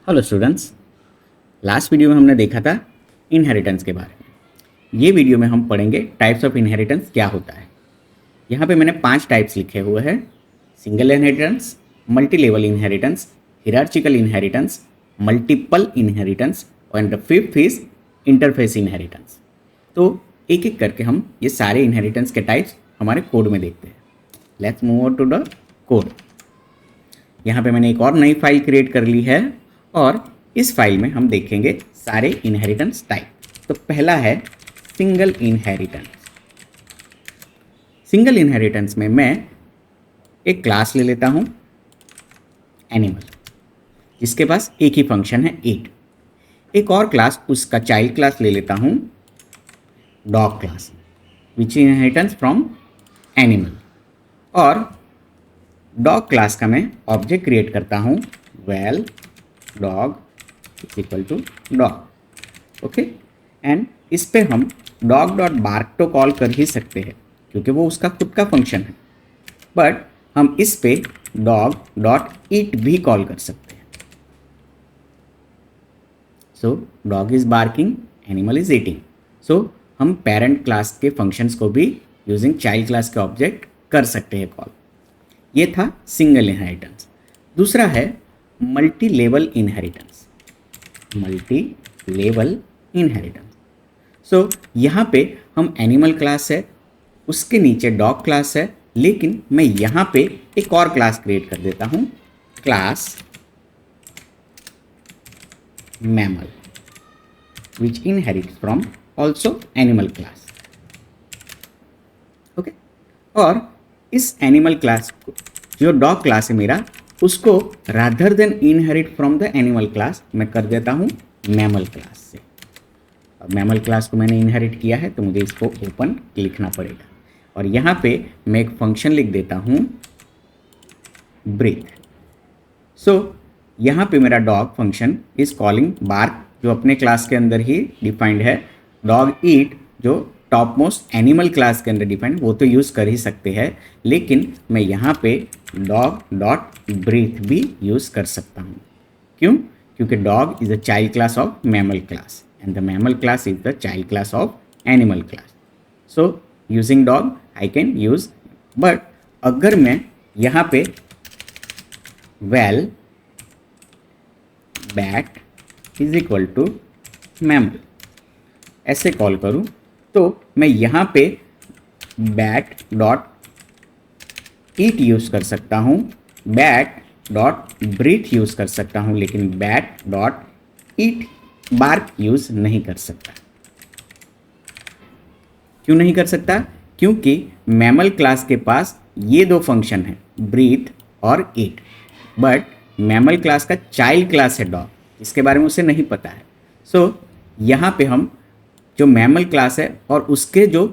Hello students, last video में हमने देखा था इनहेरिटेंस के बारे में। ये वीडियो में हम पढ़ेंगे टाइप्स ऑफ इनहेरिटेंस क्या होता है। यहाँ पे मैंने 5 टाइप्स लिखे हुए हैं: single inheritance, multi level inheritance, hierarchical inheritance, multiple inheritance and the fifth is interface inheritance. तो एक एक करके हम ये सारे इनहेरिटेंस के टाइप्स हमारे कोड में देखते हैं। Let's move on to the code. यहाँ पे मैंने एक और नई फाइल क्रिएट कर ली है और इस फाइल में हम देखेंगे सारे इनहेरिटेंस टाइप। तो पहला है सिंगल इनहेरिटेंस। सिंगल इनहेरिटेंस में मैं एक क्लास ले लेता हूँ एनिमल, जिसके पास एक ही फंक्शन है ईट। एक और क्लास, उसका चाइल्ड क्लास ले लेता हूँ dog class, which inheritance from animal. और डॉग क्लास का मैं ऑब्जेक्ट क्रिएट करता हूँ val dog is equal to dog. Okay, and इस पे हम डॉग डॉट बार्क तो कॉल कर ही सकते हैं क्योंकि वो उसका खुद का फंक्शन है, बट हम इस पे डॉग डॉट ईट भी कॉल कर सकते हैं। So dog is barking, animal is eating. So हम पेरेंट क्लास के फंक्शंस को भी यूजिंग चाइल्ड क्लास के ऑब्जेक्ट कर सकते हैं कॉल। ये था सिंगल इनहेरिटेंस। दूसरा है multi level inheritance. Multi level inheritance. So यहाँ पे हम एनिमल क्लास है, उसके नीचे डॉग क्लास है, लेकिन मैं यहाँ पे एक और क्लास क्रिएट कर देता हूँ, class mammal, which inherits from also animal class. Okay, और इस एनिमल क्लास को, जो डॉग क्लास है मेरा, उसको rather than inherit from the animal class मैं कर देता हूँ मैमल क्लास से। अब मैमल क्लास को मैंने इनहेरिट किया है तो मुझे इसको ओपन लिखना पड़ेगा, और यहाँ पे मैं एक फंक्शन लिख देता हूँ ब्रीथ। सो यहाँ पे मेरा dog function is calling bark, जो अपने क्लास के अंदर ही डिफाइंड है। डॉग ईट, जो टॉप मोस्ट एनिमल क्लास के अंदर डिफाइंड, वो तो यूज़ कर ही सकते हैं, लेकिन मैं यहाँ पे डॉग डॉट ब्रीथ भी यूज़ कर सकता हूँ। क्यों? क्योंकि dog is the child class of mammal class and the mammal class is the child class of animal class. So using dog I can use, but अगर मैं यहाँ पे val bat is equal to mammal ऐसे call करूँ तो मैं यहाँ पे बैट डॉट ईट यूज़ कर सकता हूँ, बैट डॉट ब्रीथ यूज़ कर सकता हूँ, लेकिन बैट डॉट ईट बार्क यूज़ नहीं कर सकता। क्यों नहीं कर सकता? क्योंकि मैमल क्लास के पास ये दो फंक्शन हैं, ब्रीथ और ईट, बट मैमल क्लास का चाइल्ड क्लास है डॉग, इसके बारे में उसे नहीं पता है। सो यहाँ पे हम जो मैमल क्लास है और उसके जो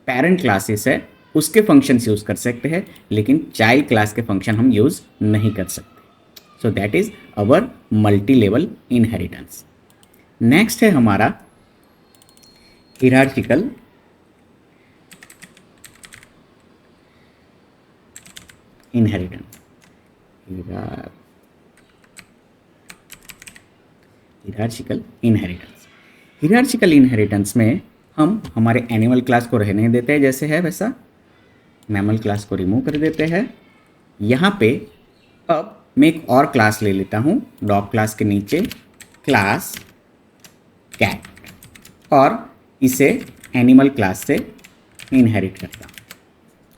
पेरेंट क्लासेस है उसके फंक्शंस यूज़ कर सकते हैं, लेकिन चाइल्ड क्लास के फंक्शन हम यूज़ नहीं कर सकते। So that is our multi level inheritance. Next है हमारा hierarchical inheritance. Hierarchical inheritance. Hierarchical inheritance में हम हमारे एनिमल क्लास को रहने देते हैं जैसे है वैसा, मैमल क्लास को रिमूव कर देते हैं। यहाँ पे अब मैं एक और क्लास ले लेता हूँ डॉग क्लास के नीचे, क्लास कैट, और इसे एनिमल क्लास से इनहेरिट करता हूँ।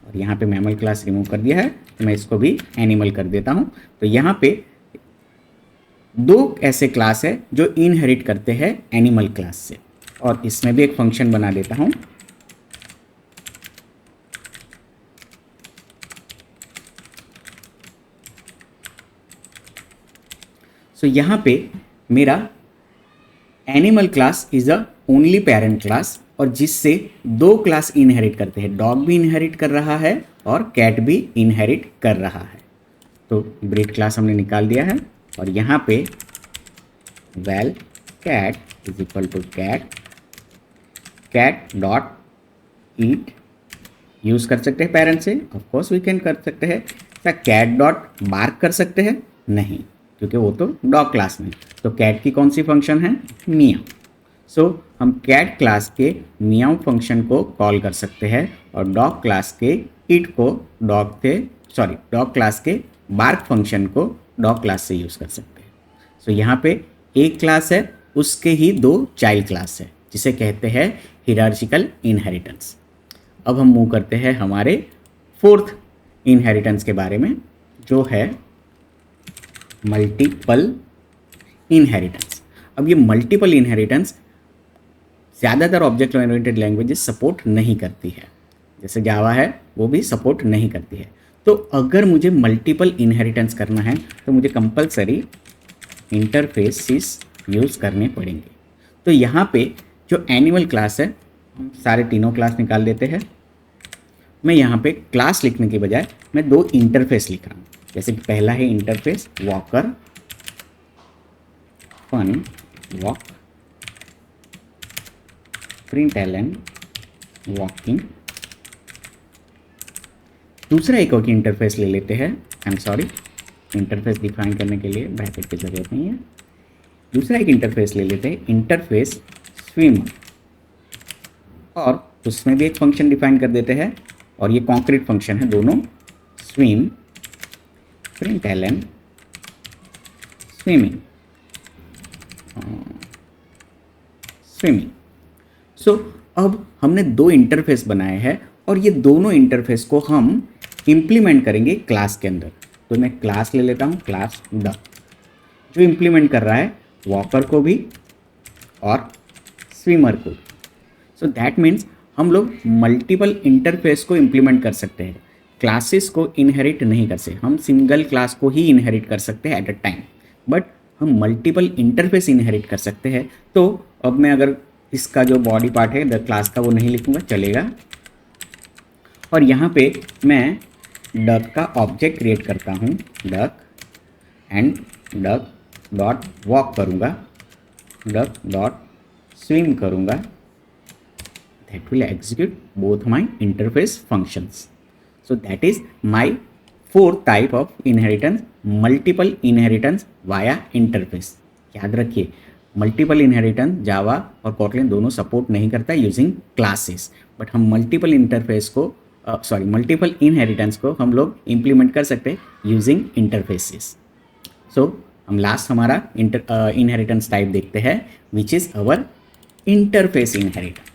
और यहाँ पे मैमल क्लास रिमूव कर दिया है तो मैं इसको भी एनिमल कर देता हूँ। तो यहाँ पे दो ऐसे क्लास है जो इनहेरिट करते हैं एनिमल क्लास से, और इसमें भी एक फंक्शन बना देता हूँ सो यहाँ पे मेरा animal class is a only parent class, और जिससे दो क्लास इनहेरिट करते हैं, डॉग भी इनहेरिट कर रहा है और कैट भी इनहेरिट कर रहा है। तो ब्रीड क्लास हमने निकाल दिया है, और यहाँ पे val cat is equal to cat dot eat use कर सकते हैं पेरेंट से, ऑफकोर्स वी कैन कर सकते हैं। क्या कैट डॉट बार्क कर सकते हैं? नहीं, क्योंकि वो तो डॉग क्लास में। तो कैट की कौन सी फंक्शन है, मियाँ। सो हम कैट क्लास के मियाँ फंक्शन को कॉल कर सकते हैं और डॉग क्लास के इट को डॉग क्लास के बार्क फंक्शन को डॉग क्लास से यूज़ कर सकते हैं। सो यहाँ पे एक क्लास है, उसके ही दो चाइल्ड क्लास है, जिसे कहते हैं हिरार्चिकल इनहेरिटेंस। अब हम मूव करते हैं हमारे फोर्थ इनहेरिटेंस के बारे में, जो है मल्टीपल इनहेरिटेंस। अब ये मल्टीपल इनहेरिटेंस ज़्यादातर ऑब्जेक्ट ओरिएंटेड लैंग्वेजेस सपोर्ट नहीं करती है, जैसे जावा है वो भी सपोर्ट नहीं करती है। तो अगर मुझे मल्टीपल इनहेरिटेंस करना है तो मुझे कंपलसरी इंटरफेसेस यूज़ करने पड़ेंगे। तो यहाँ पे जो एनिमल क्लास है, हम सारे तीनों क्लास निकाल देते हैं। मैं यहाँ पे क्लास लिखने के बजाय मैं दो इंटरफेस लिख रहा हूँ। जैसे कि पहला है interface walker, fun walk, println walking. दूसरा एक और इंटरफेस ले लेते हैं, I am sorry, interface define करने के लिए ब्रैकेट की जरूरत नहीं है। दूसरा एक इंटरफेस ले लेते हैं, इंटरफेस स्विम, और उसमें भी एक फंक्शन डिफाइन कर देते हैं, और ये कॉन्क्रीट फंक्शन है दोनों, स्विम प्रिंटलन स्विमिंग स्विमिंग। सो अब हमने दो इंटरफेस बनाए हैं और ये दोनों इंटरफेस को हम इम्प्लीमेंट करेंगे क्लास के अंदर। तो मैं क्लास ले लेता हूँ, क्लास डक, जो इम्प्लीमेंट कर रहा है वॉकर को भी और स्विमर को। सो दैट मीन्स हम लोग मल्टीपल इंटरफेस को इम्प्लीमेंट कर सकते हैं, क्लासेस को इनहेरिट नहीं कर सकते। हम सिंगल क्लास को ही इनहेरिट कर सकते हैं एट अ टाइम, बट हम मल्टीपल इंटरफेस इनहेरिट कर सकते हैं। तो अब मैं अगर इसका जो बॉडी पार्ट है द क्लास का वो नहीं लिखूंगा, चलेगा। और यहाँ पे मैं डक का ऑब्जेक्ट क्रिएट करता हूँ, duck and duck dot walk करूँगा, डक डॉट स्विम करूँगा, that will execute both my interface functions. So that is my fourth type of inheritance, multiple inheritance via interface. याद रखिए, मल्टीपल इनहेरिटेंस जावा और Kotlin दोनों support नहीं करता using classes, but हम multiple interface को multiple inheritance को हम लोग इम्प्लीमेंट कर सकते हैं यूजिंग इंटरफेसेस। सो हम लास्ट हमारा इनहेरिटेंस टाइप देखते हैं, which is our interface inheritance.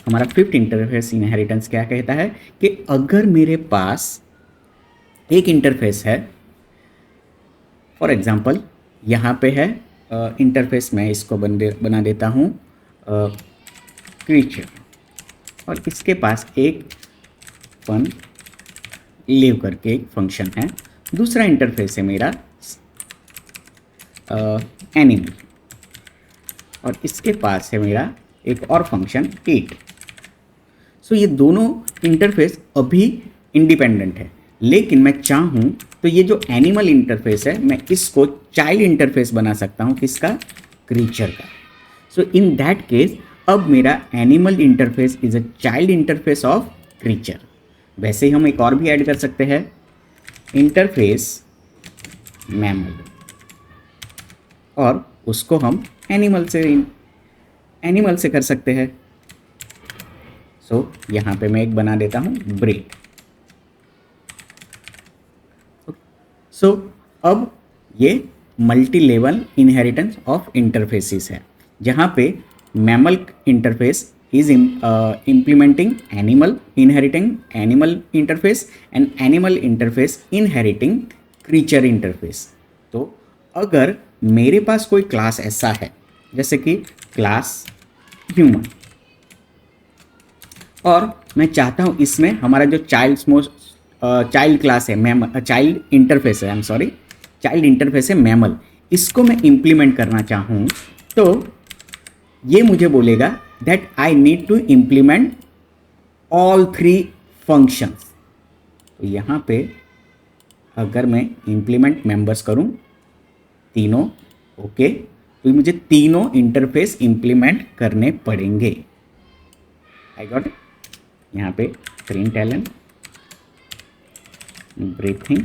हमारा फिफ्थ इंटरफेस इनहेरिटेंस क्या कहता है कि अगर मेरे पास एक इंटरफेस है, फॉर एग्जांपल यहाँ पे है इंटरफेस, मैं इसको बना देता हूँ क्रीचर, और इसके पास एक फन लिव करके एक फंक्शन है। दूसरा इंटरफेस है मेरा एनिमल, और इसके पास है मेरा एक और फंक्शन ईट। सो ये दोनों इंटरफेस अभी इंडिपेंडेंट है, लेकिन मैं चाहूँ तो ये जो एनिमल इंटरफेस है मैं इसको चाइल्ड इंटरफेस बना सकता हूँ, किसका, क्रीचर का। सो इन दैट केस अब मेरा animal interface is a child interface of creature. वैसे ही हम एक और भी ऐड कर सकते हैं, इंटरफेस मैमल, और उसको हम एनिमल से कर सकते हैं। सो यहाँ पे मैं एक बना देता हूँ ब्रेड। सो अब ये multi level inheritance of interfaces है, जहाँ पे mammal interface is implementing animal inheriting animal interface and animal interface inheriting creature interface। तो अगर मेरे पास कोई क्लास ऐसा है जैसे कि क्लास ह्यूमन, और मैं चाहता हूँ इसमें हमारा जो चाइल्ड क्लास है, चाइल्ड इंटरफेस है, चाइल्ड इंटरफेस है मैमल, इसको मैं इम्प्लीमेंट करना चाहूँ, तो ये मुझे बोलेगा that I need to implement all three functions। तो यहाँ पे अगर मैं implement members करूँ तीनों, ओके, तो मुझे तीनों इंटरफेस implement करने पड़ेंगे। I got it? यहाँ पे println breathing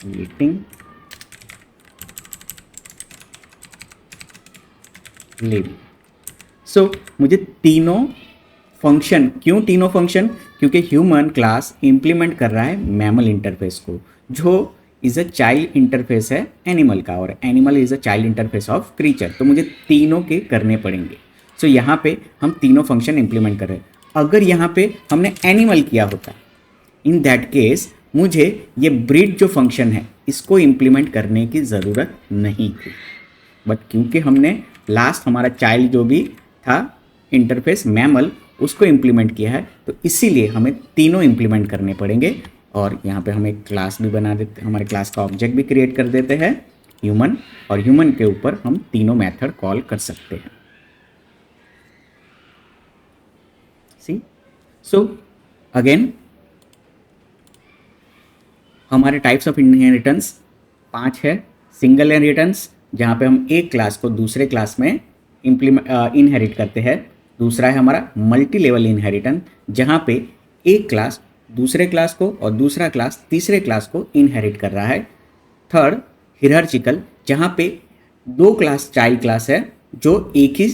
ईटिंग, लिविंग। सो मुझे तीनों फंक्शन, क्यों तीनों फंक्शन? क्योंकि ह्यूमन क्लास इम्प्लीमेंट कर रहा है मैमल इंटरफेस को, जो इज़ अ चाइल्ड इंटरफेस है एनिमल का, और animal is a child interface of creature. तो मुझे तीनों के करने पड़ेंगे। सो यहाँ पे हम तीनों फंक्शन इम्प्लीमेंट कर रहे हैं। अगर यहाँ पे हमने एनिमल किया होता, इन दैट केस मुझे ये ब्रीड जो फंक्शन है इसको इम्प्लीमेंट करने की ज़रूरत नहीं थी। बट क्योंकि हमने लास्ट हमारा चाइल्ड जो भी था इंटरफेस मैमल, उसको इम्प्लीमेंट किया है, तो इसीलिए हमें तीनों इम्प्लीमेंट करने पड़ेंगे। और यहाँ पे हम एक क्लास भी बना देते, हमारे क्लास का ऑब्जेक्ट भी क्रिएट कर देते हैं ह्यूमन, और ह्यूमन के ऊपर हम तीनों मेथड कॉल कर सकते हैं। सी, सो अगेन हमारे टाइप्स ऑफ इनहेरिटेंस 5 है। सिंगल इनहेरिटेंस, जहाँ पे हम एक क्लास को दूसरे क्लास में इनहेरिट करते हैं। दूसरा है हमारा मल्टी लेवल इनहेरिटेंस, जहाँ पे एक क्लास दूसरे क्लास को और दूसरा क्लास तीसरे क्लास को इनहेरिट कर रहा है। थर्ड, हियरार्चिकल, जहाँ पे दो क्लास चाइल्ड क्लास है जो एक ही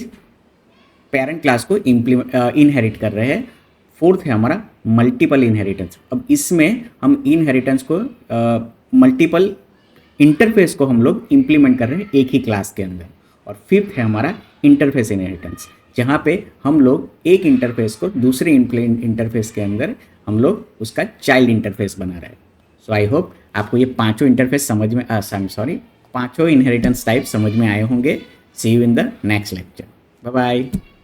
पेरेंट क्लास को इनहेरिट कर रहे हैं। फोर्थ है हमारा मल्टीपल इनहेरिटेंस। अब इसमें हम इनहेरिटेंस को मल्टीपल इंटरफेस को हम लोग इम्प्लीमेंट कर रहे हैं एक ही क्लास के अंदर। और फिफ्थ है हमारा इंटरफेस इनहेरिटेंस, जहाँ पे हम लोग एक इंटरफेस को दूसरे इंटरफेस के अंदर हम लोग उसका चाइल्ड इंटरफेस बना रहे हैं। सो आई होप आपको ये पांचों इंटरफेस समझ में पांचों इनहेरिटेंस टाइप समझ में आए होंगे। See you in the next lecture. Bye bye.